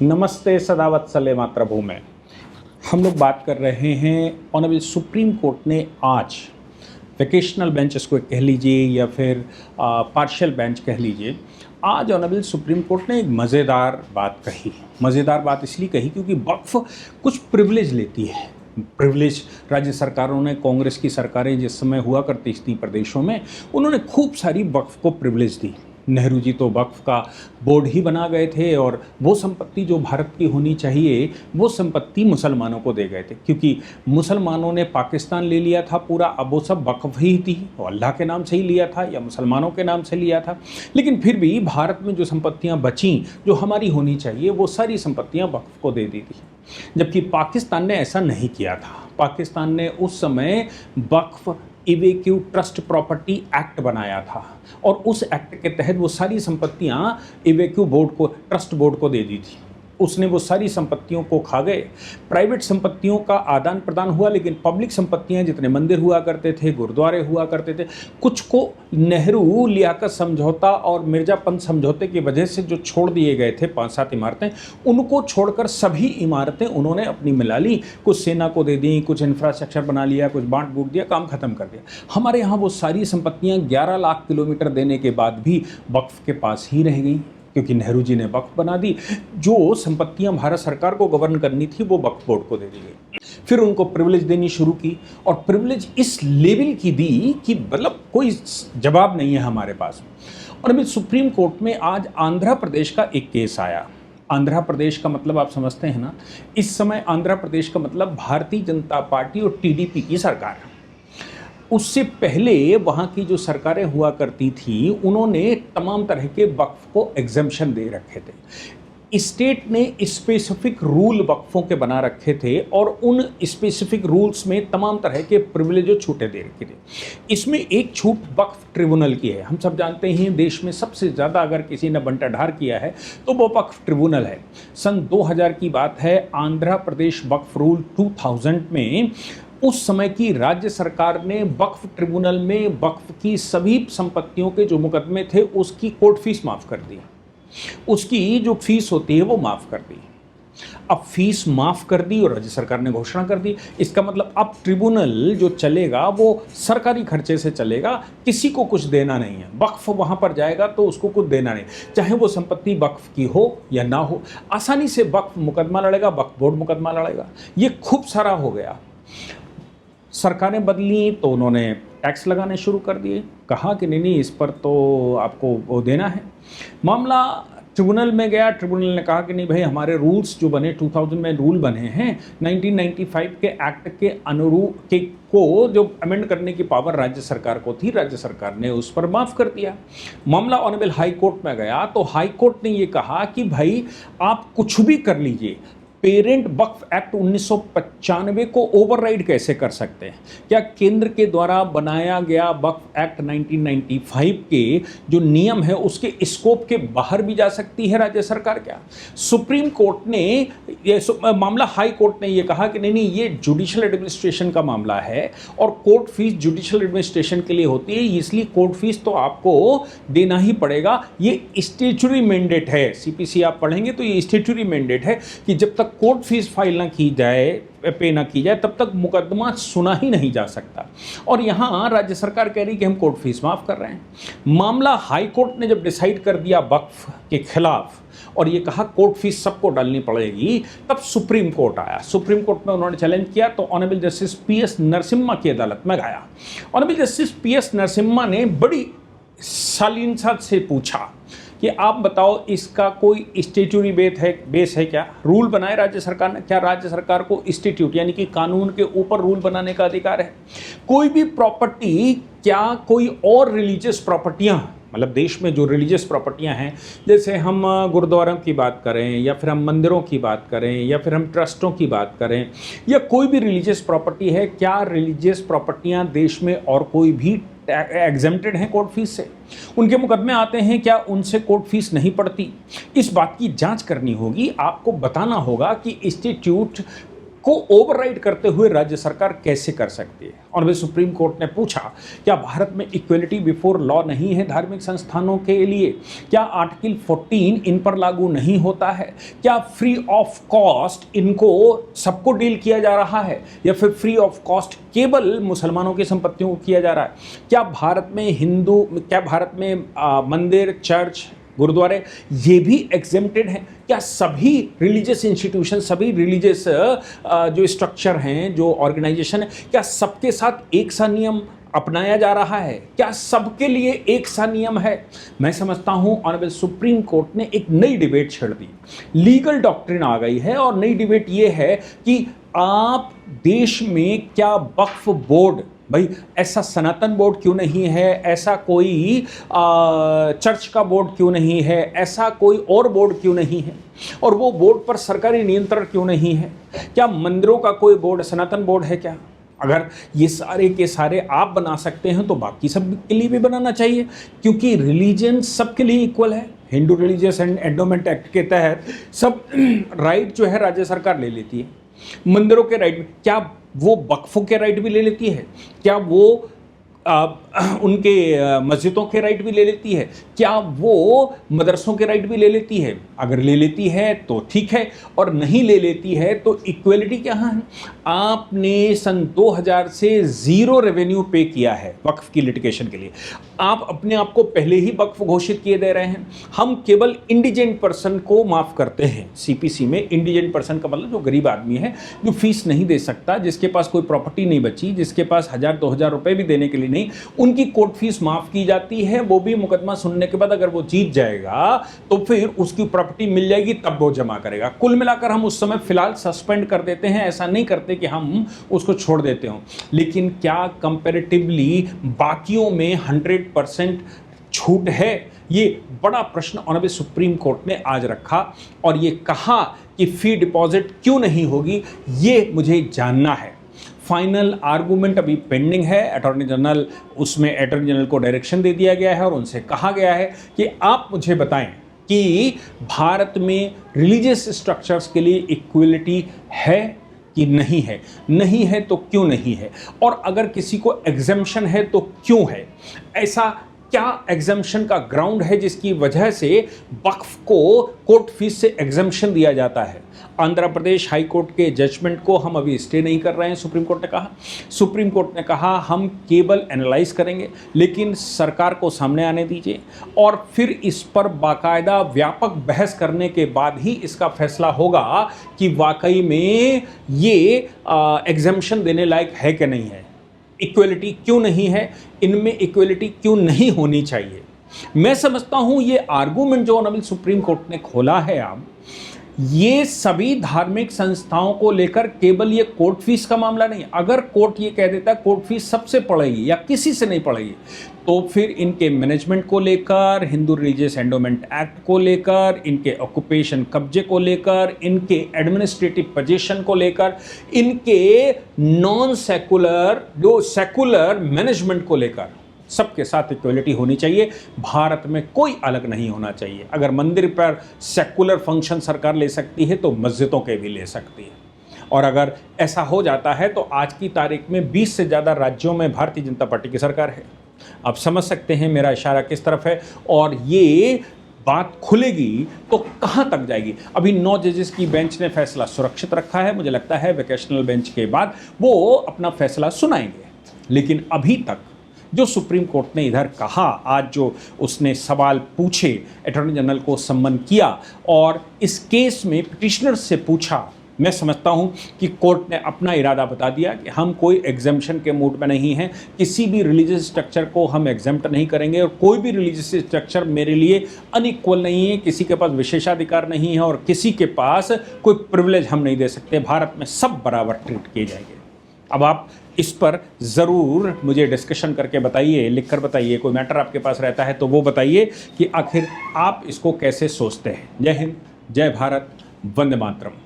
नमस्ते सदावत्सले मातृभूमि। हम लोग बात कर रहे हैं ऑनरेबल सुप्रीम कोर्ट ने आज वेकेशनल बेंच इसको कह लीजिए या फिर पार्शियल बेंच कह लीजिए। आज ऑनरेबल सुप्रीम कोर्ट ने एक मज़ेदार बात कही। मज़ेदार बात इसलिए कही क्योंकि वक्फ कुछ प्रिविलेज लेती है। प्रिविलेज राज्य सरकारों ने, कांग्रेस की सरकारें जिस समय हुआ करती थी प्रदेशों में, उन्होंने खूब सारी वक्फ को प्रिविलेज दी। नेहरू जी तो वक्फ का बोर्ड ही बना गए थे और वो संपत्ति जो भारत की होनी चाहिए वो संपत्ति मुसलमानों को दे गए थे, क्योंकि मुसलमानों ने पाकिस्तान ले लिया था पूरा। अब वो सब वक्फ ही थी, वो अल्लाह के नाम से ही लिया था या मुसलमानों के नाम से लिया था। लेकिन फिर भी भारत में जो संपत्तियां बचीं जो हमारी होनी चाहिए वो सारी संपत्तियां वक्फ को दे दी थी, जबकि पाकिस्तान ने ऐसा नहीं किया था। पाकिस्तान ने उस समय वक्फ इवेक्यू ट्रस्ट प्रॉपर्टी एक्ट बनाया था और उस एक्ट के तहत वो सारी संपत्तियां इवेक्यू बोर्ड को, ट्रस्ट बोर्ड को दे दी थी। उसने वो सारी संपत्तियों को खा गए। प्राइवेट संपत्तियों का आदान प्रदान हुआ, लेकिन पब्लिक संपत्तियां, जितने मंदिर हुआ करते थे, गुरुद्वारे हुआ करते थे, कुछ को नेहरू लियाकत समझौता और मिर्जापंत समझौते की वजह से जो छोड़ दिए गए थे 5-7 इमारतें, उनको छोड़कर सभी इमारतें उन्होंने अपनी मिला ली। कुछ सेना को दे दी, कुछ इंफ्रास्ट्रक्चर बना लिया, कुछ बांट बूट दिया, काम खत्म कर दिया। हमारे यहाँ वो सारी संपत्तियाँ 11 लाख किलोमीटर देने के बाद भी वक्फ के पास ही रह गई, क्योंकि नेहरू जी ने वक्फ बना दी। जो संपत्तियां भारत सरकार को गवर्न करनी थी वो वक्फ बोर्ड को दे दी गई। फिर उनको प्रिविलेज देनी शुरू की और प्रिविलेज इस लेवल की दी कि मतलब कोई जवाब नहीं है हमारे पास। और अभी सुप्रीम कोर्ट में आज आंध्र प्रदेश का एक केस आया। आंध्र प्रदेश का मतलब आप समझते हैं ना, इस समय आंध्र प्रदेश का मतलब भारतीय जनता पार्टी और टीडीपी की सरकार। उससे पहले वहाँ की जो सरकारें हुआ करती थी उन्होंने तमाम तरह के वक्फ को एग्जम्पशन दे रखे थे। स्टेट ने स्पेसिफिक रूल वक्फों के बना रखे थे और उन स्पेसिफिक रूल्स में तमाम तरह के प्रिविलेज और छूटें दे रखे थे। इसमें एक छूट वक्फ ट्रिब्यूनल की है। हम सब जानते हैं देश में सबसे ज़्यादा अगर किसी ने बंटाढार किया है तो वो वक्फ ट्रिब्यूनल है। सन 2000 की बात है, आंध्र प्रदेश वक्फ रूल 2000 में उस समय की राज्य सरकार ने वक्फ ट्रिब्यूनल में वक्फ की सभी संपत्तियों के जो मुकदमे थे उसकी कोर्ट फीस माफ़ कर दी। उसकी जो फीस होती है वो माफ़ कर दी। अब फीस माफ़ कर दी और राज्य सरकार ने घोषणा कर दी। इसका मतलब अब ट्रिब्यूनल जो चलेगा वो सरकारी खर्चे से चलेगा, किसी को कुछ देना नहीं है। वक्फ वहाँ पर जाएगा तो उसको कुछ देना नहीं, चाहे वो संपत्ति वक्फ की हो या ना हो। आसानी से वक्फ मुकदमा लड़ेगा, वक्फ बोर्ड मुकदमा लड़ेगा। ये खूब सारा हो गया। सरकारें बदली तो उन्होंने टैक्स लगाने शुरू कर दिए। कहा कि नहीं इस पर तो आपको वो देना है। मामला ट्रिब्यूनल में गया। ट्रिब्यूनल ने कहा कि नहीं भाई, हमारे रूल्स जो बने 2000 में रूल बने हैं, 1995 के एक्ट के अनुरूप के को जो अमेंड करने की पावर राज्य सरकार को थी, राज्य सरकार ने उस पर माफ़ कर दिया। मामला ऑनरेबल हाई कोर्ट में गया तो हाई कोर्ट ने ये कहा कि भाई आप कुछ भी कर लीजिए, पेरेंट वक्फ एक्ट 1995 को ओवरराइड कैसे कर सकते हैं? क्या केंद्र के द्वारा बनाया गया वक्फ एक्ट 1995 के जो नियम है उसके स्कोप के बाहर भी जा सकती है राज्य सरकार? क्या सुप्रीम कोर्ट ने ये मामला, हाई कोर्ट ने ये कहा कि नहीं ये जुडिशियल एडमिनिस्ट्रेशन का मामला है और कोर्ट फीस जुडिशियल एडमिनिस्ट्रेशन के लिए होती है, इसलिए कोर्ट फीस तो आपको देना ही पड़ेगा। ये स्टैट्यूटरी मैंडेट है। सीपीसी आप पढ़ेंगे तो ये स्टैट्यूटरी मैंडेट है कि जब तक कोर्ट फीस फाइल ना की जाए, पे ना की जाए, तब तक मुकदमा सुना ही नहीं जा सकता। और यहाँ राज्य सरकार कह रही कि हम कोर्ट फीस माफ़ कर रहे हैं। मामला हाई कोर्ट ने जब डिसाइड कर दिया वक्फ के खिलाफ और ये कहा कोर्ट फीस सबको डालनी पड़ेगी, तब सुप्रीम कोर्ट आया। सुप्रीम कोर्ट में उन्होंने चैलेंज किया तो ऑनरेबल जस्टिस पीएस नरसिम्हा की अदालत में गया। ऑनरेबल जस्टिस पीएस नरसिम्हा ने बड़ी शालीनता से पूछा कि आप बताओ इसका कोई स्टैट्यूटरी बेस है क्या? रूल बनाए राज्य सरकार ने, क्या राज्य सरकार को स्टैट्यूट यानी कि कानून के ऊपर रूल बनाने का अधिकार है? कोई भी प्रॉपर्टी, क्या कोई और रिलीजियस प्रॉपर्टियां, मतलब देश में जो रिलीजियस प्रॉपर्टियां हैं, जैसे हम गुरुद्वारों की बात करें या फिर हम मंदिरों की बात करें या फिर हम ट्रस्टों की बात करें या कोई भी रिलीजियस प्रॉपर्टी है, क्या रिलीजियस प्रॉपर्टियां देश में और कोई भी एग्जेम्प्टेड हैं कोर्ट फीस से? उनके मुकदमे आते हैं, क्या उनसे कोर्ट फीस नहीं पड़ती? इस बात की जांच करनी होगी। आपको बताना होगा कि इंस्टीट्यूट को ओवरराइड करते हुए राज्य सरकार कैसे कर सकती है। और सुप्रीम कोर्ट ने पूछा, क्या भारत में इक्वलिटी बिफोर लॉ नहीं है धार्मिक संस्थानों के लिए? क्या आर्टिकल 14 इन पर लागू नहीं होता है? क्या फ्री ऑफ कॉस्ट इनको सबको डील किया जा रहा है, या फिर फ्री ऑफ कॉस्ट केवल मुसलमानों की संपत्तियों को किया जा रहा है? क्या भारत में मंदिर, चर्च, गुरुद्वारे ये भी एग्जेम्प्टेड हैं? क्या सभी रिलीजियस इंस्टीट्यूशन, सभी रिलीजियस जो स्ट्रक्चर हैं, जो ऑर्गेनाइजेशन है, क्या सबके साथ एक सा नियम अपनाया जा रहा है? क्या सबके लिए एक सा नियम है? मैं समझता हूं ऑनरेबल सुप्रीम कोर्ट ने एक नई डिबेट छेड़ दी, लीगल डॉक्ट्रिन आ गई है। और नई डिबेट ये है कि आप देश में क्या वक्फ बोर्ड, भाई ऐसा सनातन बोर्ड क्यों नहीं है, ऐसा कोई चर्च का बोर्ड क्यों नहीं है, ऐसा कोई और बोर्ड क्यों नहीं है, और वो बोर्ड पर सरकारी नियंत्रण क्यों नहीं है? क्या मंदिरों का कोई बोर्ड सनातन बोर्ड है क्या? अगर ये सारे के सारे आप बना सकते हैं तो बाकी सब के लिए भी बनाना चाहिए, क्योंकि रिलीजन सबके लिए इक्वल है। Hindu religious and endowment act के तहत सब राइट जो है राज्य सरकार ले लेती है। मंदिरों के राइट, क्या वो वक्फों के राइट भी ले लेती है? क्या वो उनके मस्जिदों के राइट भी ले लेती है? क्या वो मदरसों के राइट भी ले लेती है? अगर ले लेती है तो ठीक है, और नहीं ले लेती है तो इक्वलिटी कहाँ है? आपने सन 2000 से ज़ीरो रेवेन्यू पे किया है वक्फ की लिटिगेशन के लिए। आप अपने आप को पहले ही वक्फ घोषित किए दे रहे हैं। हम केवल इंडिजेंट पर्सन को माफ़ करते हैं सीपीसी में। इंडिजेंट पर्सन का मतलब जो गरीब आदमी है, जो फीस नहीं दे सकता, जिसके पास कोई प्रॉपर्टी नहीं बची, जिसके पास 1000-2000 रुपये भी देने के लिए नहीं, उनकी कोर्ट फीस माफ़ की जाती है। वो भी मुकदमा सुनने के बाद अगर वो जीत जाएगा तो फिर उसकी प्रॉपर्टी मिल जाएगी, तब वो जमा करेगा। कुल मिलाकर हम उस समय फिलहाल सस्पेंड कर देते हैं, ऐसा नहीं करते कि हम उसको छोड़ देते हों। लेकिन क्या कंपैरेटिवली बाकियों में 100% छूट है? ये बड़ा प्रश्न ऑनरेबल सुप्रीम कोर्ट ने आज रखा, और ये कहा कि फी डिपॉजिट क्यों नहीं होगी, ये मुझे जानना है। फाइनल आर्गूमेंट अभी पेंडिंग है। अटॉर्नी जनरल, उसमें अटॉर्नी जनरल को डायरेक्शन दे दिया गया है और उनसे कहा गया है कि आप मुझे बताएं कि भारत में रिलीजियस स्ट्रक्चर्स के लिए इक्वलिटी है कि नहीं है। नहीं है तो क्यों नहीं है, और अगर किसी को एग्जेम्पशन है तो क्यों है? ऐसा क्या एग्जेम्पशन का ग्राउंड है जिसकी वजह से वक्फ को कोर्ट फीस से एग्जेम्पशन दिया जाता है? आंध्र प्रदेश हाई कोर्ट के जजमेंट को हम अभी स्टे नहीं कर रहे हैं, सुप्रीम कोर्ट ने कहा। सुप्रीम कोर्ट ने कहा हम केवल एनालाइज करेंगे, लेकिन सरकार को सामने आने दीजिए, और फिर इस पर बाकायदा व्यापक बहस करने के बाद ही इसका फैसला होगा कि वाकई में ये एग्जेम्पशन देने लायक है कि नहीं है। इक्वलिटी क्यों नहीं है, इनमें इक्वलिटी क्यों नहीं होनी चाहिए। मैं समझता हूं ये आर्गूमेंट जो ऑनरेबल सुप्रीम कोर्ट ने खोला है, अब ये सभी धार्मिक संस्थाओं को लेकर केवल ये कोर्ट फीस का मामला नहीं। अगर कोर्ट ये कह देता है कोर्ट फीस सबसे पड़ेगी या किसी से नहीं पड़ेगी, तो फिर इनके मैनेजमेंट को लेकर, हिंदू रिलीजियस एंडोमेंट एक्ट को लेकर, इनके ऑक्यूपेशन कब्जे को लेकर, इनके एडमिनिस्ट्रेटिव पोजीशन को लेकर, इनके नॉन सेकुलर जो सेकुलर मैनेजमेंट को लेकर, सबके साथ इक्वलिटी होनी चाहिए। भारत में कोई अलग नहीं होना चाहिए। अगर मंदिर पर सेकुलर फंक्शन सरकार ले सकती है तो मस्जिदों के भी ले सकती है। और अगर ऐसा हो जाता है तो आज की तारीख में 20 से ज़्यादा राज्यों में भारतीय जनता पार्टी की सरकार है। आप समझ सकते हैं मेरा इशारा किस तरफ है, और ये बात खुलेगी तो कहाँ तक जाएगी। अभी 9 जजेस की बेंच ने फैसला सुरक्षित रखा है। मुझे लगता है वेकेशनल बेंच के बाद वो अपना फैसला सुनाएंगे। लेकिन अभी तक जो सुप्रीम कोर्ट ने इधर कहा, आज जो उसने सवाल पूछे, अटॉर्नी जनरल को सम्मन किया और इस केस में पिटिशनर से पूछा, मैं समझता हूं कि कोर्ट ने अपना इरादा बता दिया कि हम कोई एग्जेम्पशन के मूड में नहीं हैं। किसी भी रिलीजियस स्ट्रक्चर को हम एग्जेम्प्ट नहीं करेंगे, और कोई भी रिलीजियस स्ट्रक्चर मेरे लिए अनइक्वल नहीं है। किसी के पास विशेषाधिकार नहीं है और किसी के पास कोई प्रिविलेज हम नहीं दे सकते। भारत में सब बराबर ट्रीट किए जाएंगे। अब आप इस पर ज़रूर मुझे डिस्कशन करके बताइए, लिखकर बताइए। कोई मैटर आपके पास रहता है तो वो बताइए कि आखिर आप इसको कैसे सोचते हैं। जय हिंद, जय भारत, वंदे मातरम।